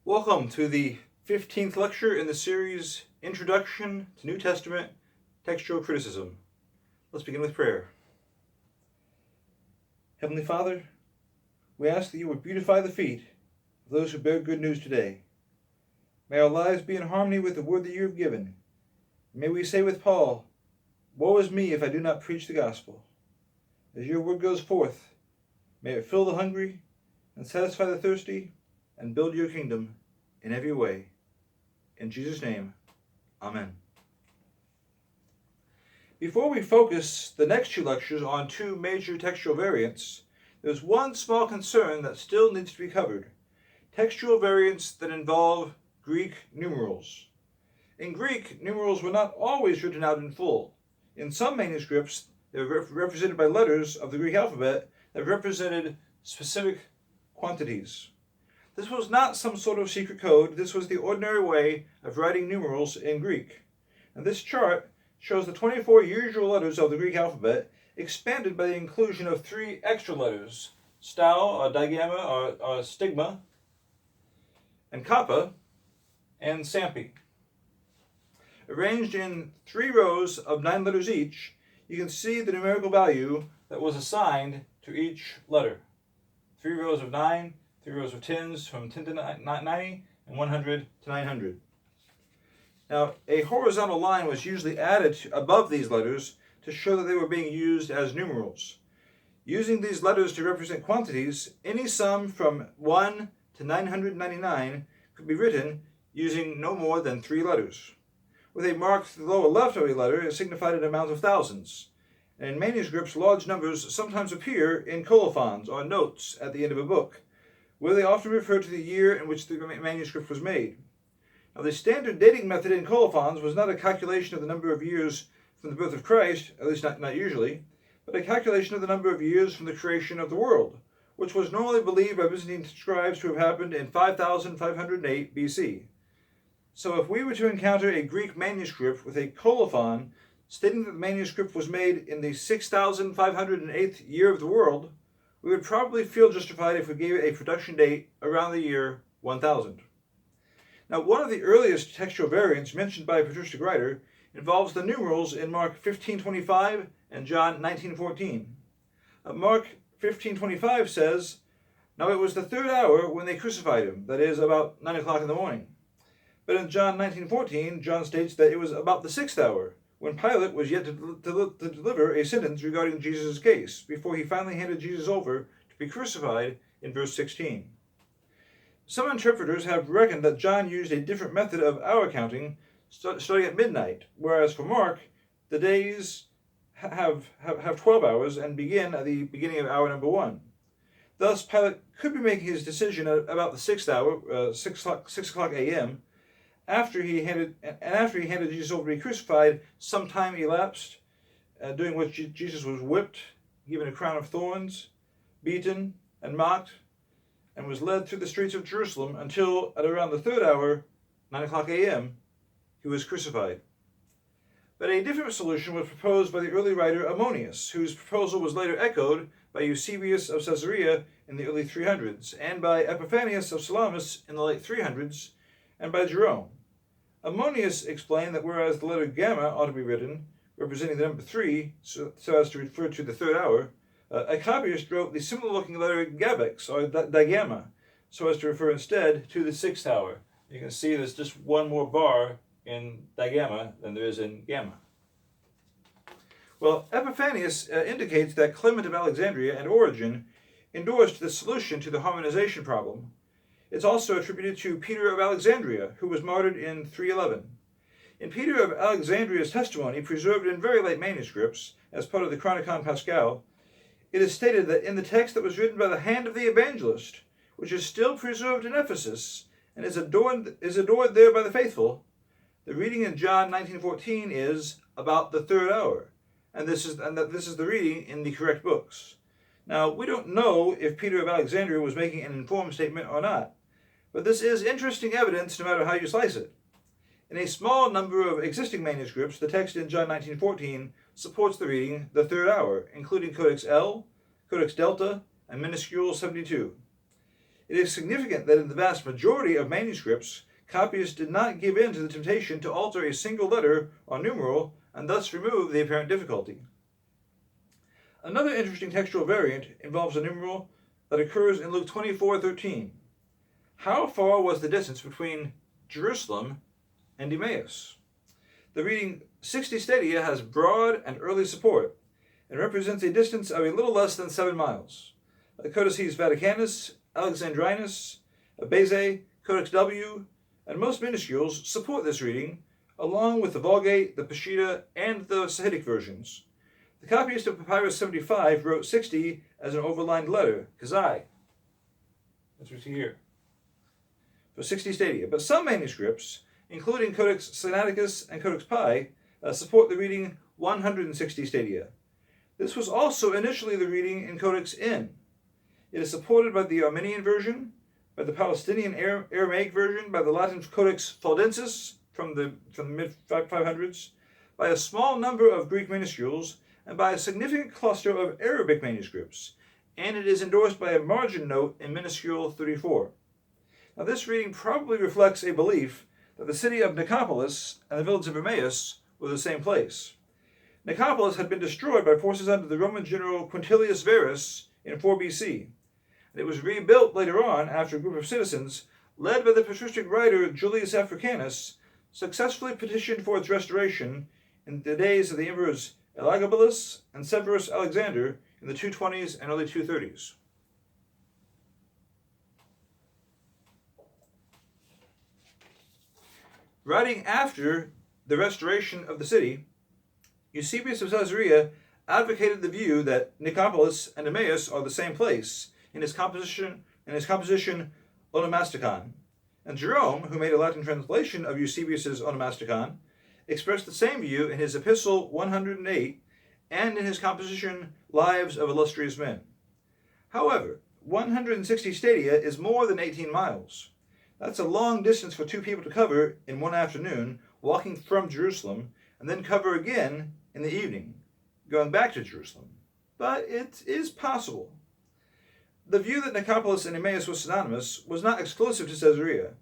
Welcome to the 15th lecture in the series Introduction to New Testament Textual Criticism. Let's begin with prayer. Heavenly Father, we ask that you would beautify the feet of those who bear good news today. May our lives be in harmony with the word that you have given. May we say with Paul, "Woe is me if I do not preach the gospel." As your word goes forth, may it fill the hungry and satisfy the thirsty and build your kingdom in every way. In Jesus' name, Amen. Before we focus the next two lectures on two major textual variants, there's one small concern that still needs to be covered: textual variants that involve Greek numerals. In Greek, numerals were not always written out in full. In some manuscripts, they were represented by letters of the Greek alphabet that represented specific quantities. This was not some sort of secret code. This was the ordinary way of writing numerals in Greek. And this chart shows the 24 usual letters of the Greek alphabet expanded by the inclusion of 3 extra letters: stau, or digamma, or stigma, and kappa, and sampi. Arranged in 3 rows of 9 letters each, you can see the numerical value that was assigned to each letter. 3 rows of 9, 3 rows of 10s from 10 to 90, and 100 to 900. Now, a horizontal line was usually added above these letters to show that they were being used as numerals. Using these letters to represent quantities, any sum from 1 to 999 could be written using no more than 3 letters. With a mark to the lower left of a letter, it signified an amount of thousands. And in manuscripts, large numbers sometimes appear in colophons, or notes, at the end of a book, where they often refer to the year in which the manuscript was made. Now, the standard dating method in colophons was not a calculation of the number of years from the birth of Christ, at least not usually, but a calculation of the number of years from the creation of the world, which was normally believed by Byzantine scribes to have happened in 5508 BC. So if we were to encounter a Greek manuscript with a colophon stating that the manuscript was made in the 6508th year of the world, we would probably feel justified if we gave it a production date around the year 1000. Now, one of the earliest textual variants mentioned by a patristic writer involves the numerals in Mark 15:25 and John 19:14. Mark 15:25 says, "Now it was the 3rd hour when they crucified him," that is, about 9 o'clock in the morning. But in John 19:14, John states that it was about the 6th hour, when Pilate was yet to deliver a sentence regarding Jesus' case, before he finally handed Jesus over to be crucified in verse 16. Some interpreters have reckoned that John used a different method of hour counting, starting at midnight, whereas for Mark, the days have 12 hours and begin at the beginning of hour number 1. Thus, Pilate could be making his decision at about the 6th hour, 6 o'clock a.m., after he handed Jesus over to be crucified. Some time elapsed, during which Jesus was whipped, given a crown of thorns, beaten, and mocked, and was led through the streets of Jerusalem until, at around the 3rd hour, 9 o'clock a.m., he was crucified. But a different solution was proposed by the early writer Ammonius, whose proposal was later echoed by Eusebius of Caesarea in the early 300s, and by Epiphanius of Salamis in the late 300s, and by Jerome. Ammonius explained that whereas the letter gamma ought to be written, representing the number 3, so as to refer to the 3rd hour, a copyist wrote the similar-looking letter gabex, or digamma, so as to refer instead to the 6th hour. You can see there's just one more bar in digamma than there is in gamma. Well, Epiphanius indicates that Clement of Alexandria and Origen endorsed the solution to the harmonization problem. It's also attributed to Peter of Alexandria, who was martyred in 311. In Peter of Alexandria's testimony, preserved in very late manuscripts as part of the Chronicon Pascal, it is stated that in the text that was written by the hand of the evangelist, which is still preserved in Ephesus and is adored there by the faithful, the reading in John 19:14 is about the 3rd hour, and that this is the reading in the correct books. Now, we don't know if Peter of Alexandria was making an informed statement or not, but this is interesting evidence no matter how you slice it. In a small number of existing manuscripts, the text in John 19:14 supports the reading the 3rd hour, including Codex L, Codex Delta, and Minuscule 72. It is significant that in the vast majority of manuscripts, copyists did not give in to the temptation to alter a single letter or numeral and thus remove the apparent difficulty. Another interesting textual variant involves a numeral that occurs in Luke 24:13. How far was the distance between Jerusalem and Emmaus? The reading 60 stadia has broad and early support and represents a distance of a little less than 7 miles. The Codices Vaticanus, Alexandrinus, Beze, Codex W, and most minuscules support this reading, along with the Vulgate, the Peshitta, and the Sahidic versions. The copyist of Papyrus 75 wrote 60 as an overlined letter, Kazai. That's what you see here. For 60 stadia. But some manuscripts, including Codex Sinaiticus and Codex Pi, support the reading 160 stadia. This was also initially the reading in Codex N. It is supported by the Armenian version, by the Palestinian Aramaic version, by the Latin Codex Valdensis from the mid-500s, by a small number of Greek minuscules, and by a significant cluster of Arabic manuscripts, and it is endorsed by a margin note in minuscule 34. Now this reading probably reflects a belief that the city of Nicopolis and the village of Emmaus were the same place. Nicopolis had been destroyed by forces under the Roman general Quintilius Varus in 4 BC, and it was rebuilt later on after a group of citizens, led by the patristic writer Julius Africanus, successfully petitioned for its restoration in the days of the emperors Elagabalus and Severus Alexander in the 220s and early 230s. Writing after the restoration of the city, Eusebius of Caesarea advocated the view that Nicopolis and Emmaus are the same place in his composition Onomasticon, and Jerome, who made a Latin translation of Eusebius's Onomasticon, expressed the same view in his Epistle 108 and in his composition Lives of Illustrious Men. However, 160 stadia is more than 18 miles. That's a long distance for two people to cover in one afternoon, walking from Jerusalem, and then cover again in the evening, going back to Jerusalem. But it is possible. The view that Nicopolis and Emmaus was synonymous was not exclusive to Caesarea,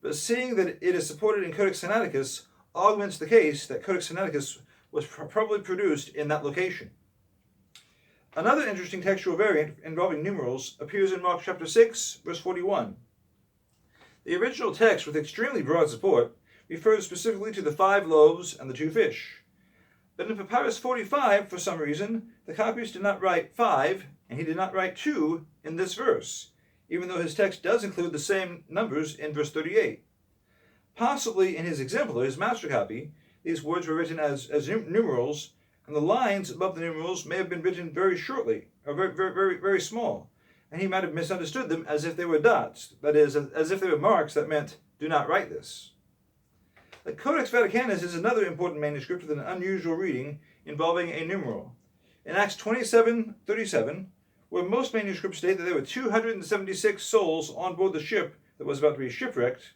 but seeing that it is supported in Codex Sinaiticus augments the case that Codex Sinaiticus was probably produced in that location. Another interesting textual variant involving numerals appears in Mark chapter 6, verse 41. The original text, with extremely broad support, refers specifically to the 5 loaves and the 2 fish. But in Papyrus 45, for some reason, the copyist did not write 5, and he did not write 2 in this verse, even though his text does include the same numbers in verse 38. Possibly in his exemplar, his master copy, these words were written as numerals, and the lines above the numerals may have been written very shortly, or very small, and he might have misunderstood them as if they were dots, that is, as if they were marks that meant, do not write this. The Codex Vaticanus is another important manuscript with an unusual reading involving a numeral. In Acts 27:37, where most manuscripts state that there were 276 souls on board the ship that was about to be shipwrecked,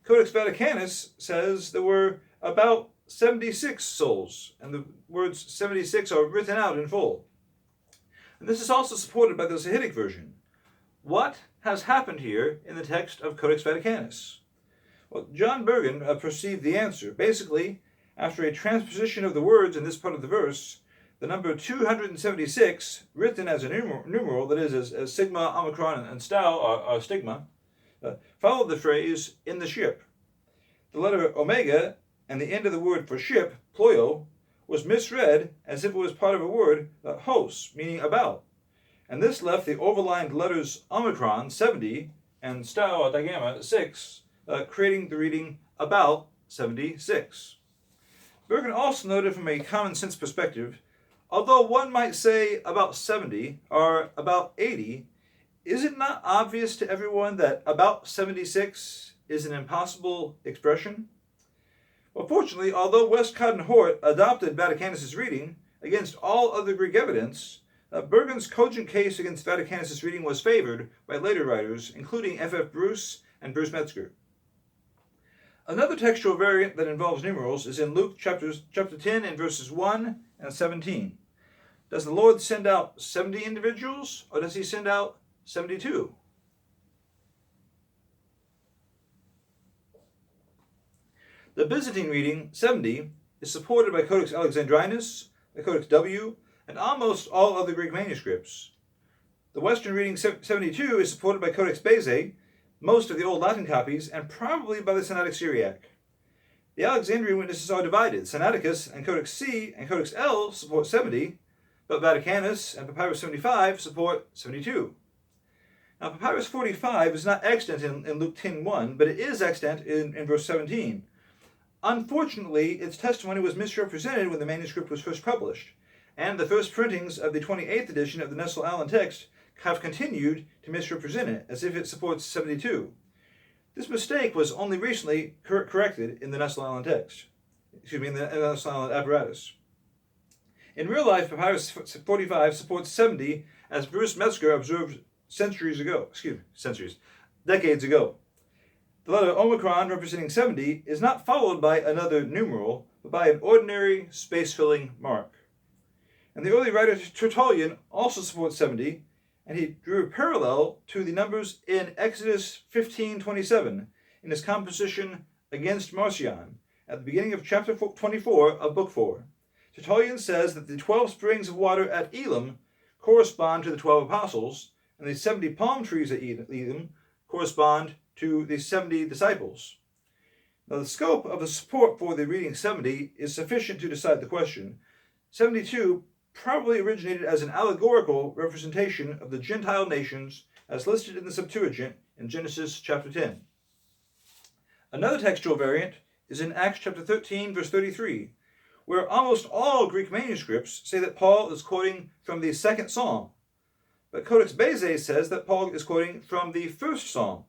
Codex Vaticanus says there were about 76 souls, and the words 76 are written out in full. And this is also supported by the Sahidic version. What has happened here in the text of Codex Vaticanus? Well, John Burgon perceived the answer. Basically, after a transposition of the words in this part of the verse, the number 276, written as a numeral, that is, as sigma, omicron, and stau are stigma, followed the phrase, in the ship. The letter omega and the end of the word for ship, ploio, was misread as if it was part of a word, hos, meaning about. And this left the overlined letters omicron, 70, and stau, digamma, 6, creating the reading about 76. Burgon also noted from a common sense perspective, although one might say about 70 or about 80, is it not obvious to everyone that about 76 is an impossible expression? Well, fortunately, although Westcott and Hort adopted Vaticanus' reading against all other Greek evidence, Burgon's cogent case against Vaticanus' reading was favored by later writers, including F.F. Bruce and Bruce Metzger. Another textual variant that involves numerals is in Luke chapter 10 and verses 1 and 17. Does the Lord send out 70 individuals, or does he send out 72? The Byzantine reading, 70, is supported by Codex Alexandrinus, the Codex W, and almost all other Greek manuscripts. The Western reading, 72, is supported by Codex Bezae, most of the Old Latin copies, and probably by the Sinaitic Syriac. The Alexandrian witnesses are divided. Sinaiticus and Codex C and Codex L support 70, but Vaticanus and Papyrus 75 support 72. Now, Papyrus 45 is not extant in Luke 10:1, but it is extant in verse 17. Unfortunately, its testimony was misrepresented when the manuscript was first published, and the first printings of the 28th edition of the Nestle-Aland text have continued to misrepresent it, as if it supports 72. This mistake was only recently corrected in the Nestle-Aland text. In the Nestle-Aland apparatus. In real life, Papyrus 45 supports 70, as Bruce Metzger observed decades ago. The letter Omicron, representing 70, is not followed by another numeral, but by an ordinary space-filling mark. And the early writer Tertullian also supports 70, and he drew a parallel to the numbers in Exodus 15:27 in his composition Against Marcion, at the beginning of chapter 24 of Book 4. Tertullian says that the 12 springs of water at Elim correspond to the 12 apostles, and the 70 palm trees at Elim correspond to the 70 disciples. Now, the scope of the support for the reading 70 is sufficient to decide the question. 72 probably originated as an allegorical representation of the Gentile nations as listed in the Septuagint in Genesis chapter 10. Another textual variant is in Acts chapter 13, verse 33, where almost all Greek manuscripts say that Paul is quoting from the second psalm, but Codex Bezae says that Paul is quoting from the first psalm.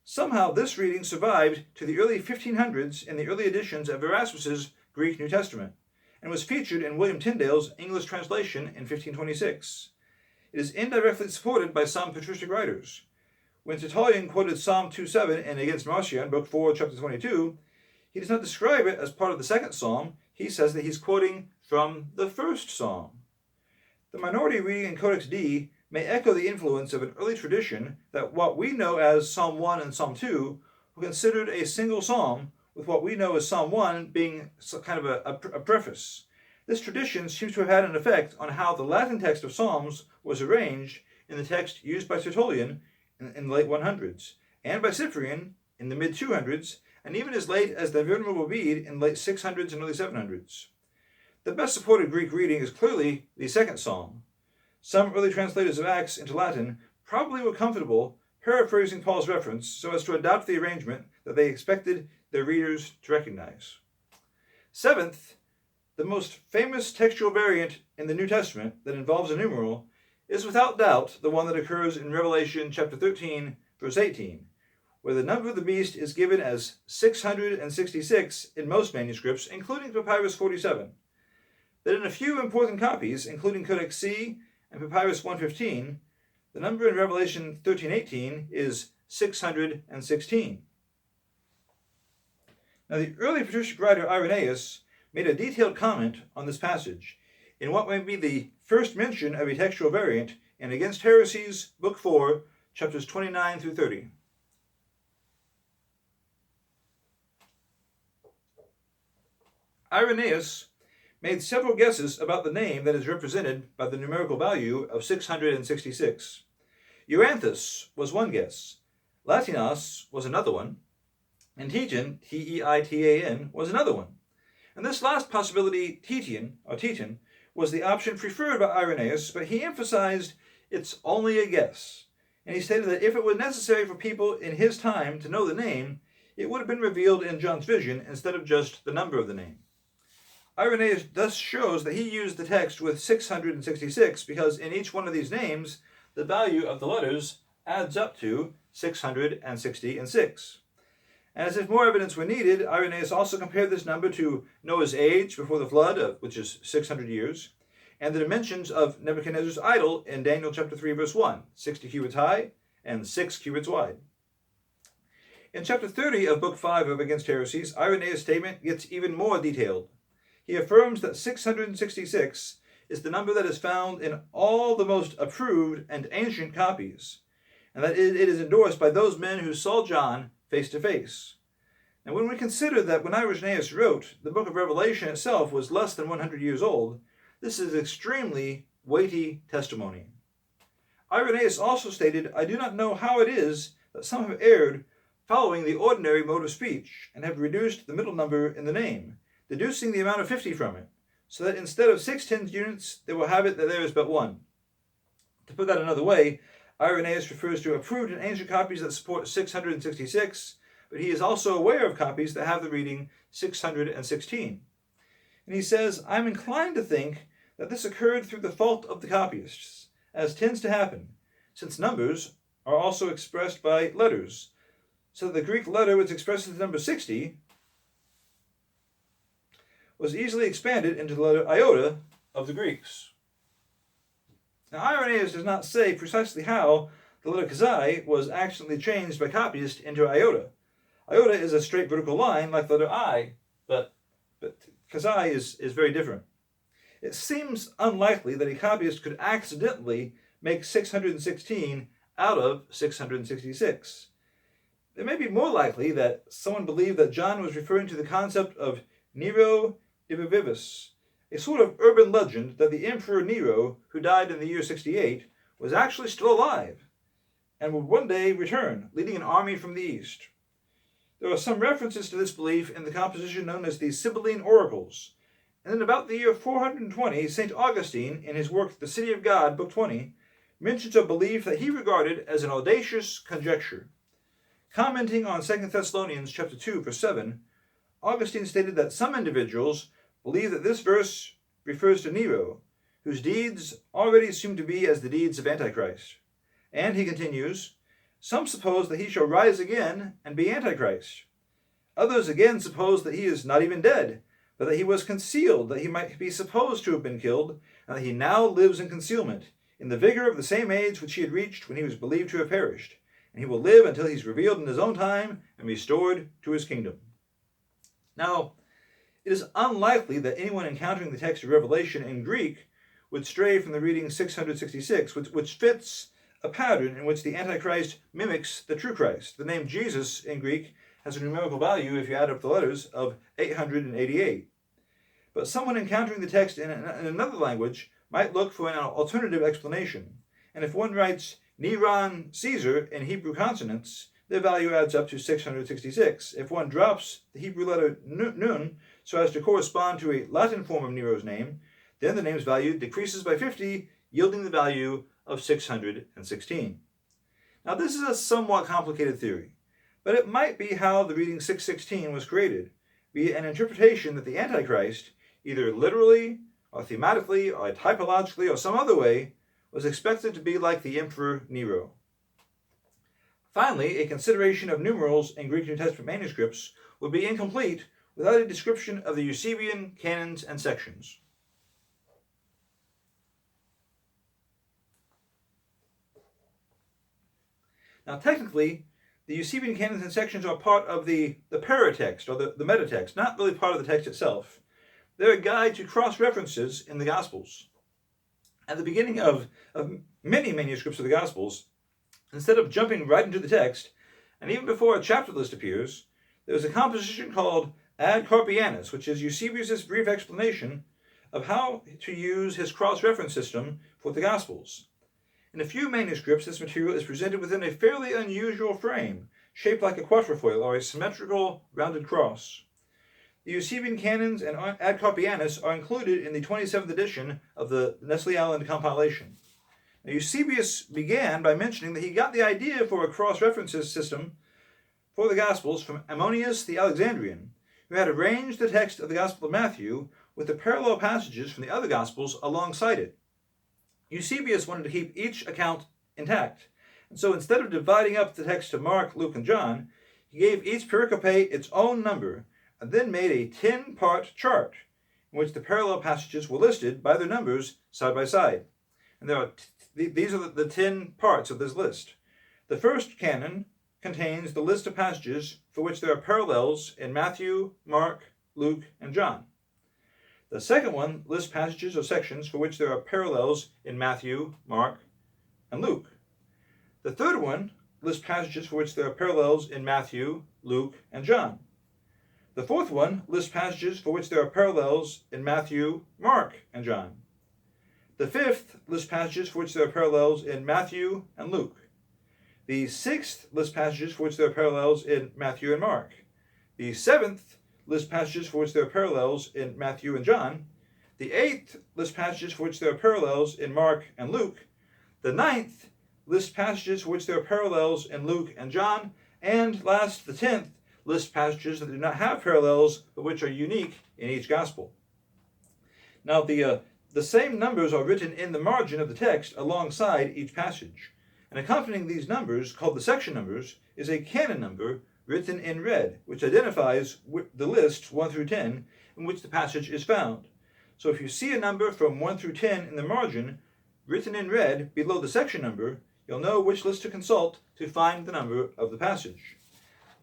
Somehow this reading survived to the early 1500s in the early editions of Erasmus's Greek New Testament, and was featured in William Tyndale's English translation in 1526. It is indirectly supported by some patristic writers. When Tertullian quoted Psalm 2:7 in Against Marcion, Book 4, chapter 22, he does not describe it as part of the second psalm. He says that he's quoting from the first psalm. The minority reading in Codex D may echo the influence of an early tradition that what we know as Psalm 1 and Psalm 2 were considered a single psalm, with what we know as Psalm 1 being kind of a preface. This tradition seems to have had an effect on how the Latin text of Psalms was arranged in the text used by Tertullian in the late 100s, and by Cyprian in the mid-200s, and even as late as the Venerable Bede in the late 600s and early 700s. The best supported Greek reading is clearly the second psalm. Some early translators of Acts into Latin probably were comfortable paraphrasing Paul's reference so as to adopt the arrangement that they expected their readers to recognize. Seventh, the most famous textual variant in the New Testament that involves a numeral is without doubt the one that occurs in Revelation chapter 13, verse 18, where the number of the beast is given as 666 in most manuscripts, including Papyrus 47. But in a few important copies, including Codex C and Papyrus 115, the number in Revelation 13:18 is 616. Now, the early patristic writer Irenaeus made a detailed comment on this passage in what may be the first mention of a textual variant in Against Heresies, Book 4, chapters 29 through 30. Irenaeus made several guesses about the name that is represented by the numerical value of 666. Euanthus was one guess, Latinos was another one, and Teitan, T-E-I-T-A-N, was another one. And this last possibility, Teitan, was the option preferred by Irenaeus, but he emphasized it's only a guess. And he stated that if it were necessary for people in his time to know the name, it would have been revealed in John's vision instead of just the number of the name. Irenaeus thus shows that he used the text with 666 because in each one of these names, the value of the letters adds up to 666. And as if more evidence were needed, Irenaeus also compared this number to Noah's age before the flood, which is 600 years, and the dimensions of Nebuchadnezzar's idol in Daniel chapter 3, verse 1, 60 cubits high and 6 cubits wide. In chapter 30 of Book 5 of Against Heresies, Irenaeus' statement gets even more detailed. He affirms that 666 is the number that is found in all the most approved and ancient copies, and that it is endorsed by those men who saw John face to face. And when we consider that when Irenaeus wrote, the book of Revelation itself was less than 100 years old, this is extremely weighty testimony. Irenaeus also stated, "I do not know how it is that some have erred following the ordinary mode of speech, and have reduced the middle number in the name, deducing the amount of 50 from it, so that instead of 6 tenth units, they will have it that there is but one." To put that another way, Irenaeus refers to approved and ancient copies that support 666, but he is also aware of copies that have the reading 616. And he says, "I'm inclined to think that this occurred through the fault of the copyists, as tends to happen, since numbers are also expressed by letters, so that the Greek letter which expresses the number 60 was easily expanded into the letter iota of the Greeks." Now, Irenaeus does not say precisely how the letter Chi was accidentally changed by copyists into iota. Iota is a straight vertical line like the letter I, but Chi is very different. It seems unlikely that a copyist could accidentally make 616 out of 666. It may be more likely that someone believed that John was referring to the concept of Nero Divivivus, a sort of urban legend that the Emperor Nero, who died in the year 68, was actually still alive and would one day return, leading an army from the east. There are some references to this belief in the composition known as the Sibylline Oracles, and in about the year 420, St. Augustine, in his work The City of God, Book 20, mentions a belief that he regarded as an audacious conjecture. Commenting on 2 Thessalonians chapter 2, verse 7, Augustine stated that some individuals believe that this verse refers to Nero, whose deeds already assume to be as the deeds of Antichrist. And he continues, "Some suppose that he shall rise again and be Antichrist. Others again suppose that he is not even dead, but that he was concealed, that he might be supposed to have been killed, and that he now lives in concealment, in the vigor of the same age which he had reached when he was believed to have perished, and he will live until he is revealed in his own time and restored to his kingdom." Now, it is unlikely that anyone encountering the text of Revelation in Greek would stray from the reading 666, which fits a pattern in which the Antichrist mimics the true Christ. The name Jesus in Greek has a numerical value, if you add up the letters, of 888. But someone encountering the text in another language might look for an alternative explanation. And if one writes Neron Caesar in Hebrew consonants, their value adds up to 666. If one drops the Hebrew letter nun so as to correspond to a Latin form of Nero's name, then the name's value decreases by 50, yielding the value of 616. Now, this is a somewhat complicated theory, but it might be how the reading 616 was created, be it an interpretation that the Antichrist, either literally or thematically or typologically or some other way, was expected to be like the Emperor Nero. Finally, a consideration of numerals in Greek New Testament manuscripts would be incomplete without a description of the Eusebian canons and sections. Now, technically, the Eusebian canons and sections are part of the paratext, or the metatext, not really part of the text itself. They're a guide to cross-references in the Gospels. At the beginning of many manuscripts of the Gospels, instead of jumping right into the text, and even before a chapter list appears, there's a composition called Ad Carpianus, which is Eusebius' brief explanation of how to use his cross-reference system for the Gospels. In a few manuscripts, this material is presented within a fairly unusual frame, shaped like a quatrefoil or a symmetrical rounded cross. The Eusebian canons and Ad Carpianus are included in the 27th edition of the Nestle-Aland compilation. Now, Eusebius began by mentioning that he got the idea for a cross-references system for the Gospels from Ammonius the Alexandrian, who had arranged the text of the Gospel of Matthew with the parallel passages from the other Gospels alongside it. Eusebius wanted to keep each account intact, and so instead of dividing up the text to Mark, Luke, and John, he gave each pericope its own number, and then made a 10-part chart in which the parallel passages were listed by their numbers side by side. And these are the 10 parts of this list. The first canon contains the list of passages for which there are parallels in Matthew, Mark, Luke, and John. The second one lists passages or sections for which there are parallels in Matthew, Mark, and Luke. The third one lists passages for which there are parallels in Matthew, Luke, and John. The fourth one lists passages for which there are parallels in Matthew, Mark, and John. The fifth lists passages for which there are parallels in Matthew and Luke. The sixth lists passages for which there are parallels in Matthew and Mark. The seventh lists passages for which there are parallels in Matthew and John. The eighth lists passages for which there are parallels in Mark and Luke. The ninth lists passages for which there are parallels in Luke and John. And last, the 10th lists passages that do not have parallels, but which are unique in each gospel. Now, the same numbers are written in the margin of the text alongside each passage. And accompanying these numbers, called the section numbers, is a canon number written in red, which identifies the list 1 through 10 in which the passage is found. So if you see a number from 1 through 10 in the margin, written in red below the section number, you'll know which list to consult to find the number of the passage.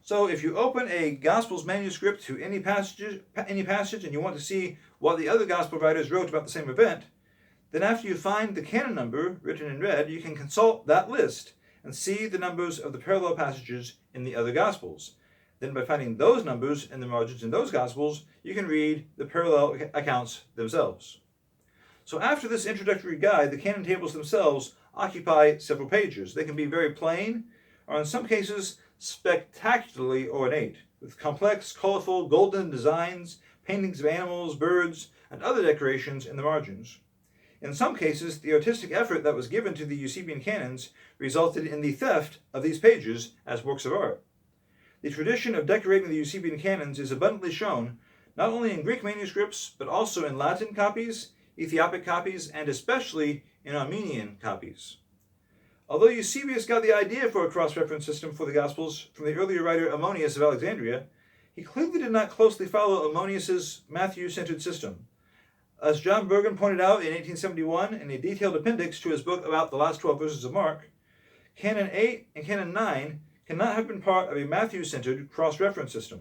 So if you open a Gospels manuscript to any passage and you want to see what the other Gospel writers wrote about the same event, then after you find the canon number written in red, you can consult that list and see the numbers of the parallel passages in the other Gospels. Then by finding those numbers in the margins in those Gospels, you can read the parallel accounts themselves. So after this introductory guide, the canon tables themselves occupy several pages. They can be very plain, or in some cases, spectacularly ornate, with complex, colorful, golden designs, paintings of animals, birds, and other decorations in the margins. In some cases, the artistic effort that was given to the Eusebian canons resulted in the theft of these pages as works of art. The tradition of decorating the Eusebian canons is abundantly shown, not only in Greek manuscripts, but also in Latin copies, Ethiopic copies, and especially in Armenian copies. Although Eusebius got the idea for a cross-reference system for the Gospels from the earlier writer Ammonius of Alexandria, he clearly did not closely follow Ammonius's Matthew-centered system. As John Burgon pointed out in 1871 in a detailed appendix to his book about the last 12 verses of Mark, Canon 8 and Canon 9 cannot have been part of a Matthew-centered cross-reference system.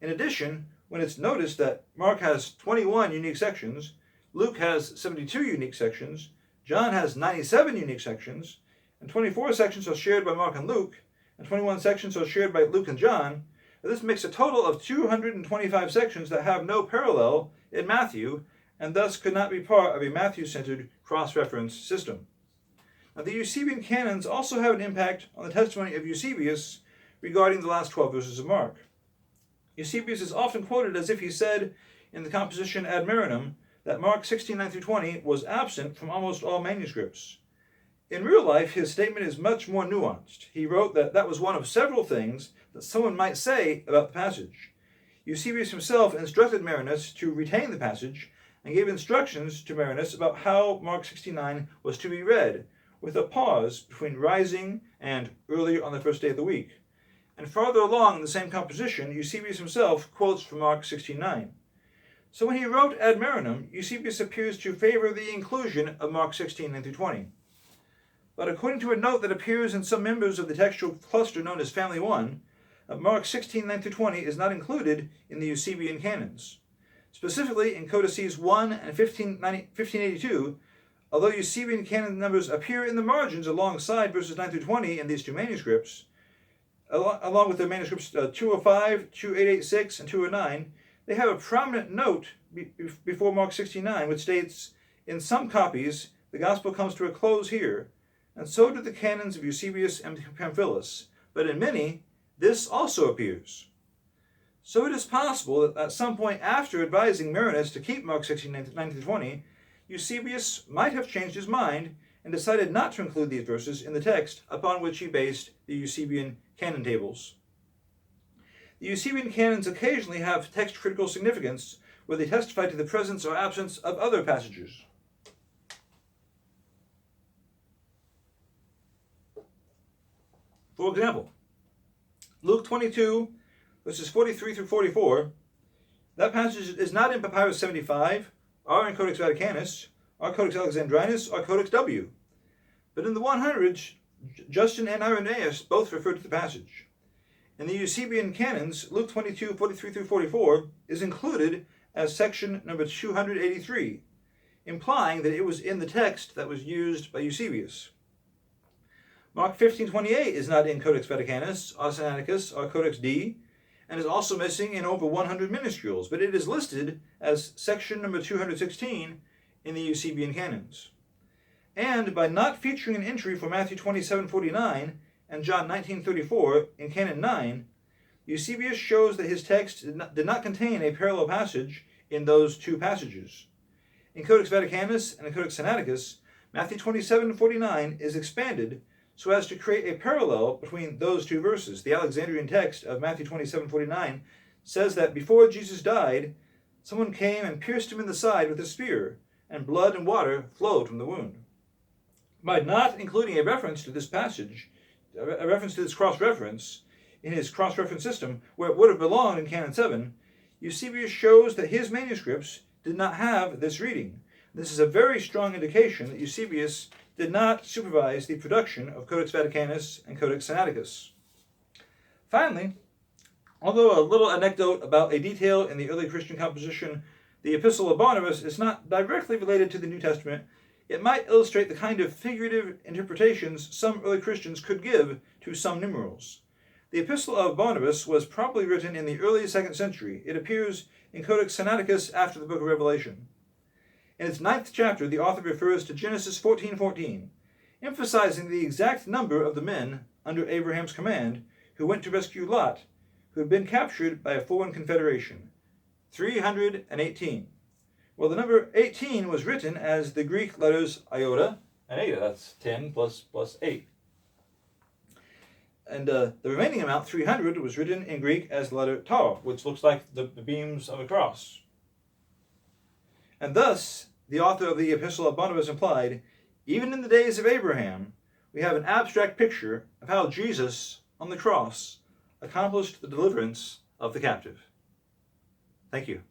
In addition, when it's noticed that Mark has 21 unique sections, Luke has 72 unique sections, John has 97 unique sections, and 24 sections are shared by Mark and Luke, and 21 sections are shared by Luke and John, this makes a total of 225 sections that have no parallel in Matthew, and thus could not be part of a Matthew-centered cross-reference system. Now, the Eusebian canons also have an impact on the testimony of Eusebius regarding the last 12 verses of Mark. Eusebius is often quoted as if he said in the composition Ad Marinum that Mark 16:9-20 was absent from almost all manuscripts. In real life, his statement is much more nuanced. He wrote that was one of several things that someone might say about the passage. Eusebius himself instructed Marinus to retain the passage and gave instructions to Marinus about how Mark 16:9 was to be read, with a pause between rising and earlier on the first day of the week. And farther along in the same composition, Eusebius himself quotes from Mark 16:9. So when he wrote Ad Marinum, Eusebius appears to favor the inclusion of Mark 16:9-20. But according to a note that appears in some members of the textual cluster known as Family 1, Mark 16:9-20 is not included in the Eusebian canons. Specifically, in Codices 1 and 1582, although Eusebian canon numbers appear in the margins alongside verses 9-20 in these two manuscripts, along with the manuscripts 205, 2886, and 209, they have a prominent note before Mark 16:9, which states, "In some copies, the gospel comes to a close here, and so do the canons of Eusebius and Pamphilus, but in many, this also appears." So it is possible that at some point after advising Marinus to keep Mark 16:9-20, Eusebius might have changed his mind and decided not to include these verses in the text upon which he based the Eusebian canon tables. The Eusebian canons occasionally have text-critical significance where they testify to the presence or absence of other passages. For example, Luke 22, verses 43-44, that passage is not in Papyrus 75, or in Codex Vaticanus, or Codex Alexandrinus, or Codex W. But in the 100s, Justin and Irenaeus both refer to the passage. In the Eusebian canons, Luke 22, 43-44 is included as section number 283, implying that it was in the text that was used by Eusebius. Mark 15:28 is not in Codex Vaticanus, or Sinaiticus, or Codex D, and is also missing in over 100 minuscules, but it is listed as section number 216 in the Eusebian Canons. And by not featuring an entry for Matthew 27:49 and John 19:34 in Canon 9, Eusebius shows that his text did not contain a parallel passage in those two passages. In Codex Vaticanus and in Codex Sinaiticus, Matthew 27:49 is expanded so as to create a parallel between those two verses. The Alexandrian text of Matthew 27:49 says that before Jesus died, someone came and pierced him in the side with a spear, and blood and water flowed from the wound. By not including a reference to this passage, a reference to this cross-reference, in his cross-reference system, where it would have belonged in Canon 7, Eusebius shows that his manuscripts did not have this reading. This is a very strong indication that Eusebius did not supervise the production of Codex Vaticanus and Codex Sinaiticus. Finally, although a little anecdote about a detail in the early Christian composition, the Epistle of Barnabas is not directly related to the New Testament, it might illustrate the kind of figurative interpretations some early Christians could give to some numerals. The Epistle of Barnabas was probably written in the early 2nd century. It appears in Codex Sinaiticus after the book of Revelation. In its 9th chapter, the author refers to Genesis 14:14, emphasizing the exact number of the men under Abraham's command who went to rescue Lot, who had been captured by a foreign confederation. 318. Well, the number 18 was written as the Greek letters iota and eta. That's 10 plus 8. And the remaining amount, 300, was written in Greek as the letter tau, which looks like the beams of a cross. And thus, the author of the Epistle of Barnabas implied, even in the days of Abraham, we have an abstract picture of how Jesus, on the cross, accomplished the deliverance of the captive. Thank you.